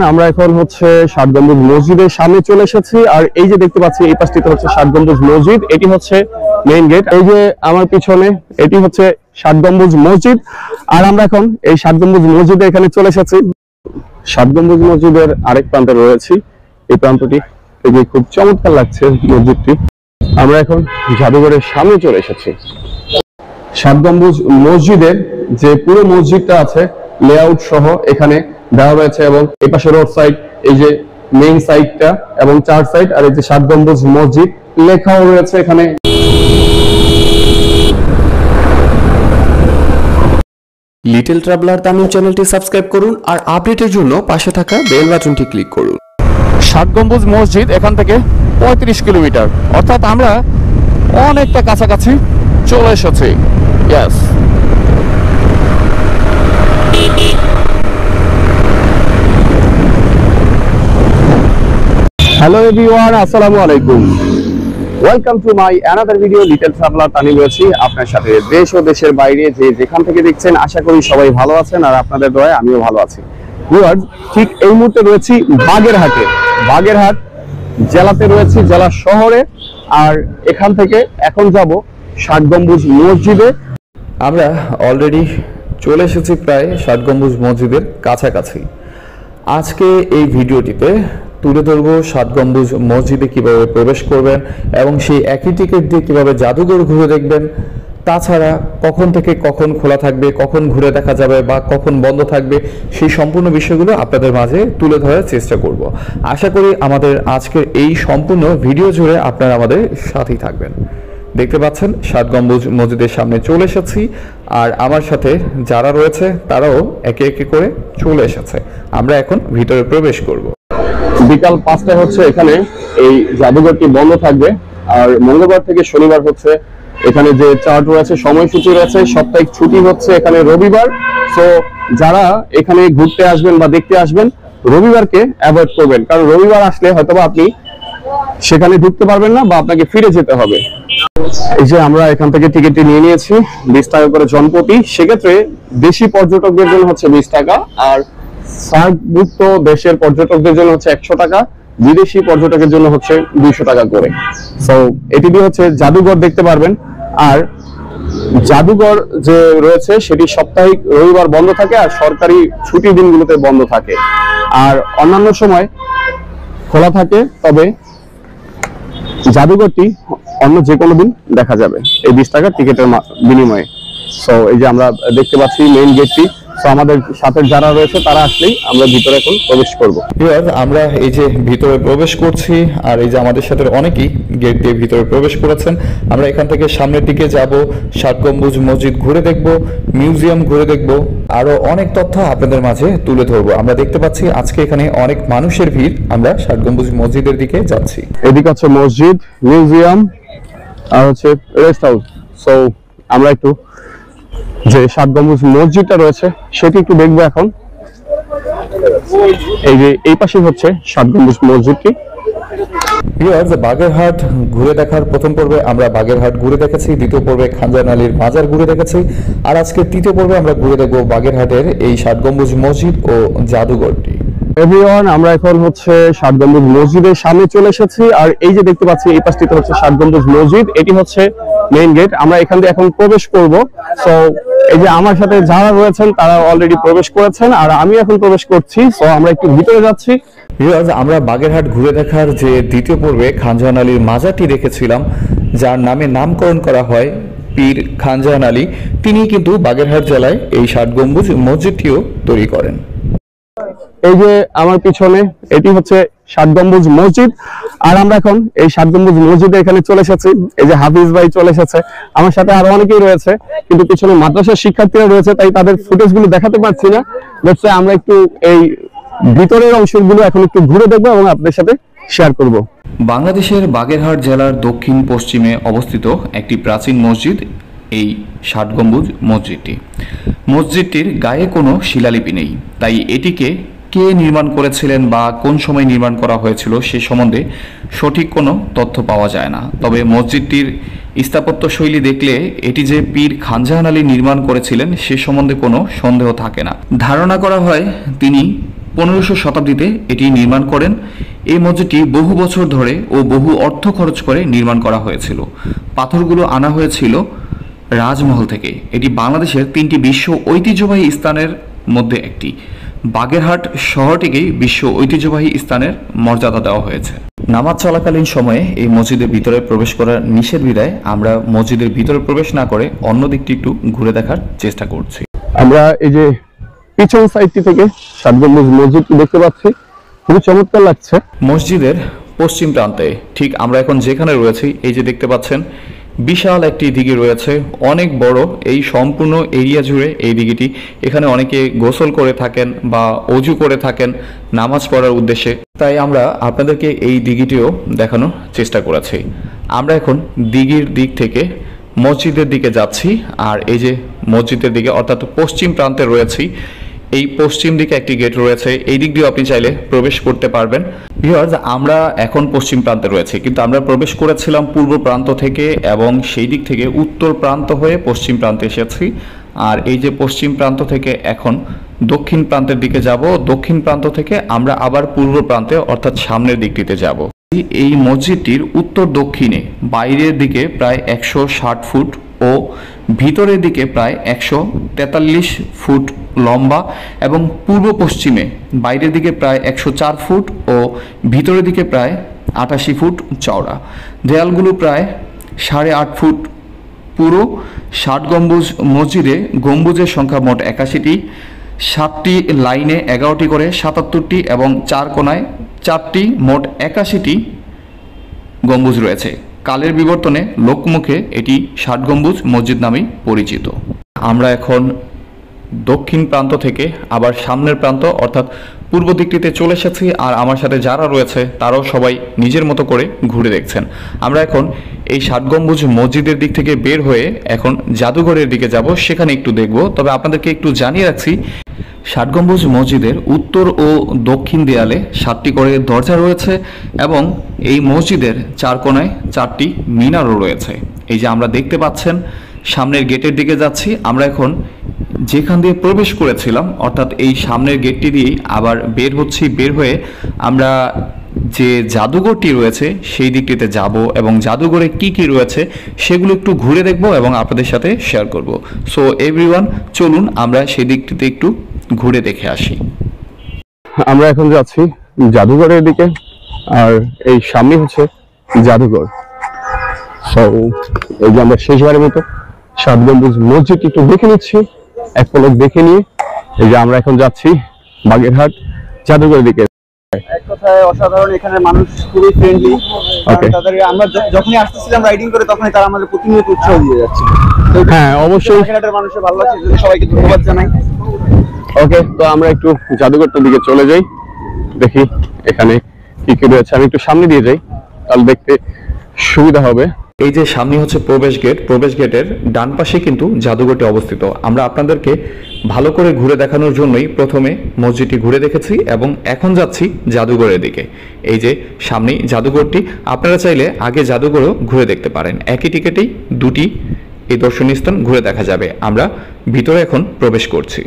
আমরা এখন হচ্ছে ষাট গম্বুজ মসজিদের সামনে চলে এসেছি। আর এই যে দেখতে পাচ্ছি এই পাশটিতে হচ্ছে ষাট গম্বুজ মসজিদ, এটি হচ্ছে মেইন গেট। এই যে আমার পিছনে এটি হচ্ছে ষাট গম্বুজ মসজিদ। আর আমরা এখন এই ষাট গম্বুজ মসজিদে এখানে চলে এসেছি। ষাট গম্বুজ মসজিদের আরেক প্রান্তে রয়েছি। এই প্রান্তটি দেখে খুব চমৎকার লাগছে মসজিদটি। আমরা এখন জাদুঘরের সামনে চলে এসেছি। ষাট গম্বুজ মসজিদের যে পুরো মসজিদটা আছে লেআউট সহ এখানে দেওয়া রয়েছে, এবং এই পাশে রোড সাইড, এই যে মেইন সাইডটা এবং চার সাইড, আর এই যে ষাট গম্বুজ মসজিদ লেখাও রয়েছে এখানে। লিটল ট্রাভেলার তামিল চ্যানেলটি সাবস্ক্রাইব করুন আর আপডেটের জন্য পাশে থাকা বেল বাটনটি ক্লিক করুন। ষাট গম্বুজ মসজিদ এখান থেকে 35 কিলোমিটার, অর্থাৎ আমরা অনেকটা কাছাকাছি চলে এসেছি। ইয়েস, হ্যালো এভরিওয়ান, আসসালামু আলাইকুম। Welcome to my another video. Little traveller Tanim রয়েছি আপনার সাথে দেশ ও দেশের বাইরে যে যেখান থেকে দেখছেন। আশা করি সবাই ভালো আছেন, আর আপনাদের দয়ায় আমিও ভালো আছি। ভিউয়ার্স, ঠিক এই মুহূর্তে রয়েছি বাগেরহাটে। বাগেরহাট জেলাতে রয়েছি, জেলা শহরে। আর এখান থেকে এখন যাব ষাট গম্বুজ মসজিদে। আমরা অলরেডি চলে এসেছি প্রায় ষাট গম্বুজ মসজিদের কাছাকাছি। আজকে এই ভিডিওটিতে তুলে ধরবো ষাট গম্বুজ মসজিদে কিভাবে প্রবেশ করবেন এবং সেই একই টিকিট দিয়ে কিভাবে জাদুঘর ঘুরে দেখবেন। তাছাড়া কখন থেকে কখন খোলা থাকবে, কখন ঘুরে দেখা যাবে বা কখন বন্ধ থাকবে, সেই সম্পূর্ণ বিষয়গুলো আপনাদের মাঝে তুলে ধরার চেষ্টা করব। আশা করি আমাদের আজকের এই সম্পূর্ণ ভিডিও জুড়ে আপনারা আমাদের সাথেই থাকবেন। দেখতে পাচ্ছেন ষাট গম্বুজ মসজিদের সামনে চলে এসেছি, আর আমার সাথে যারা রয়েছে তারাও একে একে করে চলে এসেছে। আমরা এখন ভিতরে প্রবেশ করব। বিকাল 5টায় হচ্ছে এখানে এই জাদুঘরটি বন্ধ থাকবে। আর মঙ্গলবার থেকে শনিবার হচ্ছে এখানে যে চার্ট রয়েছে, সময়সূচি রয়েছে, সাপ্তাহিক ছুটি হচ্ছে এখানে রবিবার। সো যারা এখানে ঘুরতে আসবেন বা দেখতে আসবেন, রবিবারকে অ্যাভয়েড করবেন, কারণ রবিবার আসলে হয়তোবা আপনি সেখানে ঢুকতে পারবেন না বা আপনাকে ফিরে যেতে হবে। এই যে আমরা এখান থেকে টিকিটটি নিয়ে নিয়েছি 20 টাকা করে জনপ্রতি। সেক্ষেত্রে দেশি পর্যটকদের জন্য হচ্ছে 20 টাকা, আর সার্কভুক্ত দেশের পর্যটকদের জন্য হচ্ছে 100 টাকা, বিদেশি পর্যটকের জন্য হচ্ছে 200 টাকা করে। সো এটি দিয়ে হচ্ছে জাদুঘর দেখতে পারবেন। আর জাদুঘর যে রয়েছে সেটি সাপ্তাহিক রবিবার বন্ধ থাকে, আর সরকারি ছুটির দিনগুলোতে বন্ধ থাকে। আর অন্যান্য সময় খোলা থাকে, তবে জাদুঘরটি অন্য যে কোনো দিন দেখা যাবে এই 20 টাকার টিকিটের বিনিময়ে। সো এই যে আমরা দেখতে পাচ্ছি মেইন গেটটি। সো আমাদের সাথে যারা রয়েছে তারা আসলেই আমরা ভিতরে এখন প্রবেশ করব। আমরা এই যে ভিতরে প্রবেশ করছি, আর এই যে আমাদের সাথে অনেকেই গেট দিয়ে ভিতরে প্রবেশ করেছেন। আমরা এখান থেকে সামনের দিকে যাব, ষাট গম্বুজ মসজিদ ঘুরে দেখব, মিউজিয়াম ঘুরে দেখব, আরো অনেক তথ্য আপনাদের মাঝে তুলে ধরবো। আমরা দেখতে পাচ্ছি আজকে এখানে অনেক মানুষের ভিড়। আমরা ষাট গম্বুজ মসজিদের দিকে যাচ্ছি। এদিকে হচ্ছে মসজিদ, মিউজিয়াম আর হচ্ছে রেস্ট হাউস। সো আমরা একটু যে ষাট গম্বুজ মসজিদটা রয়েছে সেটি একটু দেখবো এখন। এই যে এই পাশে হচ্ছে ষাট গম্বুজ মসজিদটি। বাগেরহাট ঘুরে দেখার প্রথম পর্বে আমরা বাগেরহাট ঘুরে দেখেছি, দ্বিতীয় পর্বে খানজাহান আলীর মাজার ঘুরে দেখেছি, আর আজকে তৃতীয় পর্বে আমরা ঘুরে দেখবো বাগেরহাটের এই ষাট গম্বুজ মসজিদ ও জাদুঘরটি। এভরিওয়ান, আমরা এখন হচ্ছে ষাট গম্বুজ মসজিদের সামনে চলে এসেছি। আর এই যে দেখতে পাচ্ছি এই পাশটিতে হচ্ছে ষাট গম্বুজ মসজিদ, এটি হচ্ছে মেইন গেট। আমরা এখান দিয়ে এখন প্রবেশ করব। সো এই যে আমার সাথে যারা রয়েছেন তারা অলরেডি প্রবেশ করেছেন, আর আমি এখন প্রবেশ করছি। সো আমরা একটু ভিতরে যাচ্ছি। আমরা বাগেরহাট ঘুরে দেখার যে দ্বিতীয় পর্বে খানজাহান আলীর মাজারটি দেখেছিলাম, যার নামে নামকরণ করা হয় পীর খানজাহান আলী। তিনি কিন্তু বাগেরহাট জেলায় এই ষাট গম্বুজ মসজিদটিও তৈরি করেন। এই যে আমার পিছনে এটি হচ্ছে ষাট গম্বুজ মসজিদ। আর আমরা এখন এই ষাট গম্বুজ মসজিদে এখানে চলে এসেছি। এই যে হাফিজ ভাই চলে এসেছে, আমার সাথে আরো অনেকেই রয়েছে, কিন্তু পিছনে মাদ্রাসার শিক্ষার্থীরা রয়েছে, তাই তাদের ফুটেজ গুলো দেখাতে পারছি না। আমরা একটু এই ভিতরের অংশগুলো এখন একটু ঘুরে দেখবো এবং আপনাদের সাথে শেয়ার করব। বাংলাদেশের বাগেরহাট জেলার দক্ষিণ পশ্চিমে অবস্থিত একটি প্রাচীন মসজিদ এই ষাট গম্বুজ মসজিদটি। মসজিদটির গায়ে কোনো শিলালিপি নেই, তাই এটিকে কে নির্মাণ করেছিলেন বা কোন সময় নির্মাণ করা হয়েছিল সে সম্বন্ধে সঠিক কোনো তথ্য পাওয়া যায় না। তবে মসজিদটির স্থাপত্য শৈলী দেখলে এটি যে পীর খানজাহান আলী নির্মাণ করেছিলেন সে সম্বন্ধে কোনো সন্দেহ থাকে না। ধারণা করা হয় তিনি 1500 শতাব্দীতে এটি নির্মাণ করেন। এই মসজিদটি বহু বছর ধরে ও বহু অর্থ খরচ করে নির্মাণ করা হয়েছিল। পাথরগুলো আনা হয়েছিল রাজমহল থেকে। এটি বাংলাদেশের 3টি বিশ্ব ঐতিহ্যবাহী স্থানের মধ্যে একটি। বাগেরহাট শহরটিকেই বিশ্ব ঐতিহ্যবাহী স্থানের মর্যাদা দেওয়া হয়েছে। নামাজ চলাকালীন সময়ে এই মসজিদের ভিতরে প্রবেশ করার নিষেধ বিধায় আমরা মসজিদের ভিতরে প্রবেশ না করে অন্য দিকটি একটু ঘুরে দেখার চেষ্টা করছি। আমরা এই যে পিছন সাইডটি থেকে 7 গম্বুজ মসজিদটি দেখতে পাচ্ছি, খুবই চমৎকার লাগছে। মসজিদের পশ্চিম প্রান্তে ঠিক আমরা এখন যেখানে রয়েছি, এই যে দেখতে পাচ্ছেন বিশাল একটি দিঘি রয়েছে, অনেক বড়। এই সম্পূর্ণ এরিয়া জুড়ে এই দিঘিটি, এখানে অনেকে গোসল করে থাকেন বা অজু করে থাকেন নামাজ পড়ার উদ্দেশ্যে। তাই আমরা আপনাদেরকে এই দিঘিটিও দেখানোর চেষ্টা করেছি। আমরা এখন দিঘির দিক থেকে মসজিদের দিকে যাচ্ছি, আর এই যে মসজিদের দিকে অর্থাৎ পশ্চিম প্রান্তে রয়েছি। এই পশ্চিম দিকে একটি গেট রয়েছে, এই দিক দিয়ে আপনি চাইলে প্রবেশ করতে পারবেন। ভিউয়ার্স, আমরা এখন পশ্চিম প্রান্তে রয়েছি, কিন্তু আমরা প্রবেশ করেছিলাম পূর্ব প্রান্ত থেকে এবং সেই দিক থেকে উত্তর প্রান্ত হয়ে পশ্চিম প্রান্তে এসেছি। আর এই যে পশ্চিম প্রান্ত থেকে এখন দক্ষিণ প্রান্তের দিকে যাব, দক্ষিণ প্রান্ত থেকে আমরা আবার পূর্ব প্রান্তে অর্থাৎ সামনের দিকটিতে যাব। এই মসজিদটির উত্তর দক্ষিণে বাইরের দিকে প্রায় 160 ফুট ও ভিতরের দিকে প্রায় 143 ফুট লম্বা এবং পূর্ব পশ্চিমে বাইরের দিকে প্রায় 104 ফুট ও ভিতরের দিকে প্রায় 88 ফুট চওড়া। দেয়ালগুলো প্রায় 8.5 ফুট পুরো। 60 গম্বুজ মসজিদে গম্বুজের সংখ্যা মোট 81টি, 7টি লাইনে 11টি করে 77টি এবং 4 কোণায় 4টি, মোট 81টি গম্বুজ রয়েছে। কালের বিবর্তনে লোকমুখে এটি 60 গম্বুজ মসজিদ নামেই পরিচিত। আমরা এখন দক্ষিণ প্রান্ত থেকে আবার সামনের প্রান্ত অর্থাৎ পূর্ব দিকটিতে চলে এসেছি, আর আমার সাথে যারা রয়েছে তারাও সবাই নিজের মতো করে ঘুরে দেখছেন। আমরা এখন এই 60 গম্বুজ মসজিদের দিক থেকে বের হয়ে এখন জাদুঘরের দিকে যাব, সেখানে একটু দেখব। তবে আপনাদেরকে একটু জানিয়ে রাখছি, 60 গম্বুজ মসজিদের উত্তর ও দক্ষিণ দেয়ালে 7টি করে দরজা রয়েছে এবং এই মসজিদের 4 কোণায় 4টি মিনারও রয়েছে। এই যে আমরা দেখতে পাচ্ছেন সামনের গেটের দিকে যাচ্ছি। আমরা এখন যেখান দিয়ে প্রবেশ করেছিলাম অর্থাৎ এই সামনের গেটটি দিয়েই আবার বের হচ্ছি। বের হয়ে আমরা যে জাদুঘরটি রয়েছে সেই দিকটিতে যাব এবং জাদুঘরে কি কি রয়েছে সেগুলো একটু ঘুরে দেখব এবং আপনাদের সাথে শেয়ার করব। সো এভরিওয়ান, চলুন আমরা সেই দিকটিতে একটু ঘুরে দেখে আসি। আমরা এখন যাচ্ছি জাদুঘরের দিকে, আর এই সামনে হচ্ছে জাদুঘর। সো এই যে আমরা শেষবারের মতো 7 গম্বুজ মসজিদ একটু দেখে নিচ্ছি, এক পলক দেখে নিয়ে এই যে আমরা এখন যাচ্ছি বাগেরহাট জাদুঘরের দিকে। এক কথায় অসাধারণ, এখানে মানুষ খুবই ফ্রেন্ডলি। তাদের আমরা যখনই আসতেছিলাম রাইডিং করে তখনই তারা আমাদের প্রতিনিয়ত উৎসাহ দিয়ে যাচ্ছে। হ্যাঁ, অবশ্যই বাগেরহাটের মানুষের ভালো লাগছে, সবাইকে ধন্যবাদ জানাই। ওকে, তো আমরা একটু জাদুঘরটার দিকে চলে যাই, দেখি এখানে কি কি রয়েছে। আমি একটু সামনে দিয়ে যাই, তাহলে দেখতে সুবিধা হবে। এই যে সামনে হচ্ছে প্রবেশ গেট, প্রবেশ গেটের ডান পাশে কিন্তু জাদুঘরটি অবস্থিত। আমরা আপনাদেরকে ভালো করে ঘুরে দেখানোর জন্যই প্রথমে মসজিদটি ঘুরে দেখেছি এবং এখন যাচ্ছি জাদুঘরের দিকে। এই যে সামনেই জাদুঘরটি, আপনারা চাইলে আগে জাদুঘরও ঘুরে দেখতে পারেন। একই টিকেটেই দুটি এই দর্শনীয় স্থান ঘুরে দেখা যাবে। আমরা ভিতরে এখন প্রবেশ করছি।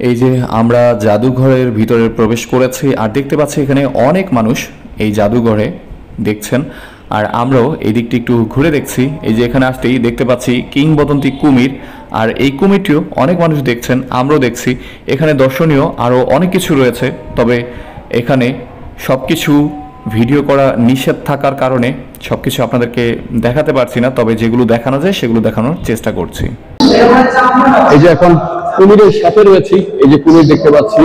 এই যে আমরা জাদুঘরের ভিতরে প্রবেশ করেছি, আর দেখতে পাচ্ছি এখানে অনেক মানুষ এই জাদুঘরে দেখছেন, আর আমরাও এই দিকটি একটু ঘুরে দেখছি। এই যে এখানে আসতেই দেখতে পাচ্ছি কিংবদন্তি কুমির, আর এই কুমিরটিও অনেক মানুষ দেখছেন, আমরাও দেখছি। এখানে দর্শনীয় আরও অনেক কিছু রয়েছে, তবে এখানে সব কিছু ভিডিও করা নিষেধ থাকার কারণে সব কিছু আপনাদেরকে দেখাতে পারছি না, তবে যেগুলো দেখানো যায় সেগুলো দেখানোর চেষ্টা করছি। এই যে এখন কুমিরের সাথে রয়েছি, এই যে কুমির দেখতে পাচ্ছি।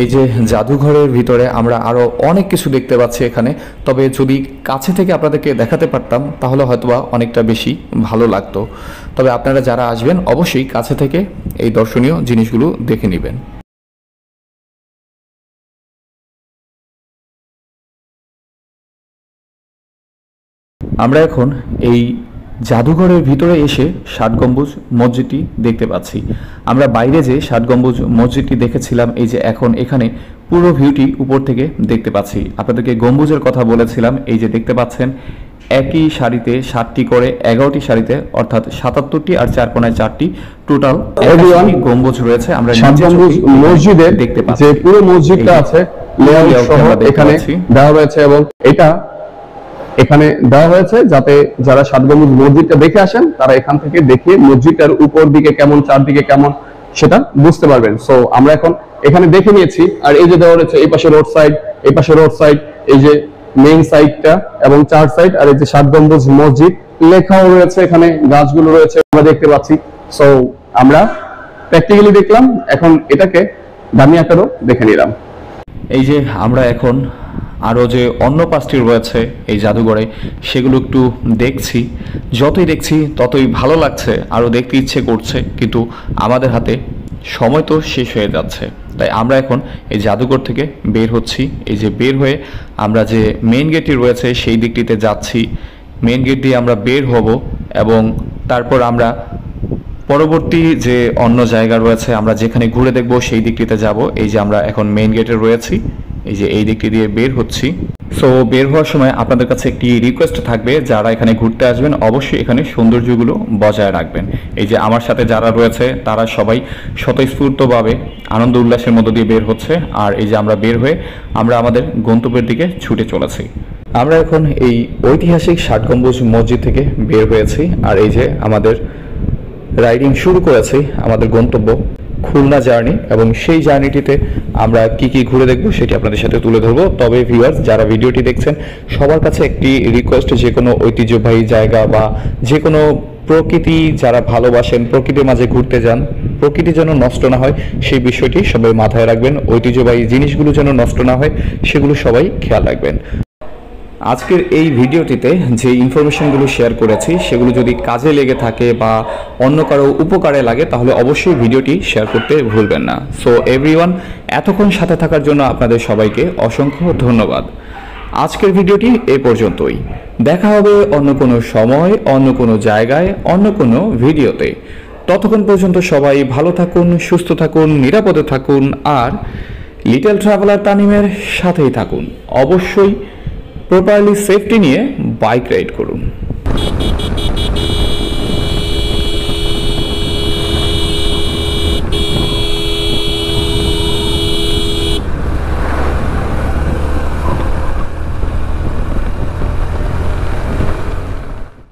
এই যে জাদুঘরের ভিতরে আমরা আরো অনেক কিছু দেখতে পাচ্ছি এখানে, তবে যদি কাছে থেকে আপনাদেরকে দেখাতে পারতাম তাহলে হয়তোবা অনেকটা বেশি ভালো লাগতো। তবে আপনারা যারা আসবেন অবশ্যই কাছে থেকে এই দর্শনীয় জিনিসগুলো দেখে নেবেন। আমরা এখন এই জাদুঘরের ভিতরে এসে 60 গম্বুজ মসজিদটি দেখতে পাচ্ছি। আমরা বাইরে যে 60 গম্বুজ মসজিদটি দেখেছিলাম, এই যে এখন এখানে পুরো ভিউটি উপর থেকে দেখতে পাচ্ছি। আপনাদেরকে গম্বুজের কথা বলেছিলাম, এই যে দেখতে পাচ্ছেন একই সারিতে 7টি করে 11টি সারিতে অর্থাৎ 77টি আর 4 কোণায় 4টি টোটাল গম্বুজ রয়েছে। আমরা সাত গম্বুজ মসজিদে দেখতে পাচ্ছি যে পুরো মসজিদটা আছে লেআউট সহ এখানে দেওয়া হয়েছে, এবং এটা এখানে দেওয়া হয়েছে যাতে যারা সাত গম্বুজ মসজিদটা দেখে আসেন তারা এখান থেকে দেখে মসজিদটার উপর দিকে কেমন চারদিকে কেমন সেটা বুঝতে পারবেন। সো আমরা এখন এখানে দেখে নিয়েছি। আর এই যে দেওয়া রয়েছে এই পাশে রোড সাইড, এই পাশে রোড সাইড, এই যে মেইন সাইডটা এবং চার সাইড, আর এই যে সাত গম্বুজ মসজিদ লেখাও রয়েছে, এখানে গাছগুলো রয়েছে আমরা দেখতে পাচ্ছি। সো আমরা প্র্যাকটিক্যালি দেখলাম, এখন এটাকে দামি আকারও দেখে নিলাম। এই যে আমরা এখন আরও যে অন্য পাঁচটি রয়েছে এই জাদুঘরে সেগুলো একটু দেখছি। যতই দেখছি ততই ভালো লাগছে, আরও দেখতে ইচ্ছে করছে, কিন্তু আমাদের হাতে সময় তো শেষ হয়ে যাচ্ছে। তাই আমরা এখন এই জাদুঘর থেকে বের হচ্ছি। এই যে বের হয়ে আমরা যে মেইন গেটটি রয়েছে সেই দিকটিতে যাচ্ছি। মেইন গেট দিয়ে আমরা বের হব এবং তারপর আমরা পরবর্তী যে অন্য জায়গা রয়েছে আমরা যেখানে ঘুরে দেখব সেই দিকটিতে যাব। এই যে আমরা এখন মেইন গেটে রয়েছি, এই যে এই দিকটি দিয়ে বের হচ্ছি। সো বের হওয়ার সময় আপনাদের কাছে একটি রিকোয়েস্ট থাকবে, যারা এখানে ঘুরতে আসবেন অবশ্যই এখানে সৌন্দর্যগুলো বজায় রাখবেন। এই যে আমার সাথে যারা রয়েছে তারা সবাই স্বতঃস্ফূর্তভাবে আনন্দ উল্লাসের মধ্য দিয়ে বের হচ্ছে। আর এই যে আমরা বের হয়ে আমরা আমাদের গন্তব্যের দিকে ছুটে চলেছি। আমরা এখন এই ঐতিহাসিক 7 গম্বুজ মসজিদ থেকে বের হয়েছি, আর এই যে আমাদের রাইডিং শুরু করেছি আমাদের গন্তব্য খুলনা জার্নি, এবং সেই জার্নিটিতে আমরা কি কি ঘুরে দেখব সেটি আপনাদের সাথে তুলে ধরবো। তবে ভিউয়ার্স যারা ভিডিওটি দেখছেন সবার কাছে একটি রিকোয়েস্ট, যে কোনো ঐতিহ্যবাহী জায়গা বা যে কোনো প্রকৃতি যারা ভালোবাসেন, প্রকৃতির মাঝে ঘুরতে যান, প্রকৃতি যেন নষ্ট না হয় সেই বিষয়টি সবাই মাথায় রাখবেন। ঐতিহ্যবাহী জিনিসগুলো যেন নষ্ট না হয় সেগুলো সবাই খেয়াল রাখবেন। আজকের এই ভিডিওটিতে যে ইনফরমেশনগুলো শেয়ার করেছি সেগুলো যদি কাজে লেগে থাকে বা অন্য কারো উপকারে লাগে তাহলে অবশ্যই ভিডিওটি শেয়ার করতে ভুলবেন না। সো এভরিওয়ান, এতক্ষণ সাথে থাকার জন্য আপনাদের সবাইকে অসংখ্য ধন্যবাদ। আজকের ভিডিওটি এ পর্যন্তই। দেখা হবে অন্য কোনো সময়, অন্য কোনো জায়গায়, অন্য কোনো ভিডিওতে। ততক্ষণ পর্যন্ত সবাই ভালো থাকুন, সুস্থ থাকুন, নিরাপদে থাকুন, আর লিটল ট্রাভেলার তানিমের সাথেই থাকুন। অবশ্যই প্রপারলি সেফটি নিয়ে বাইক রাইড করুন।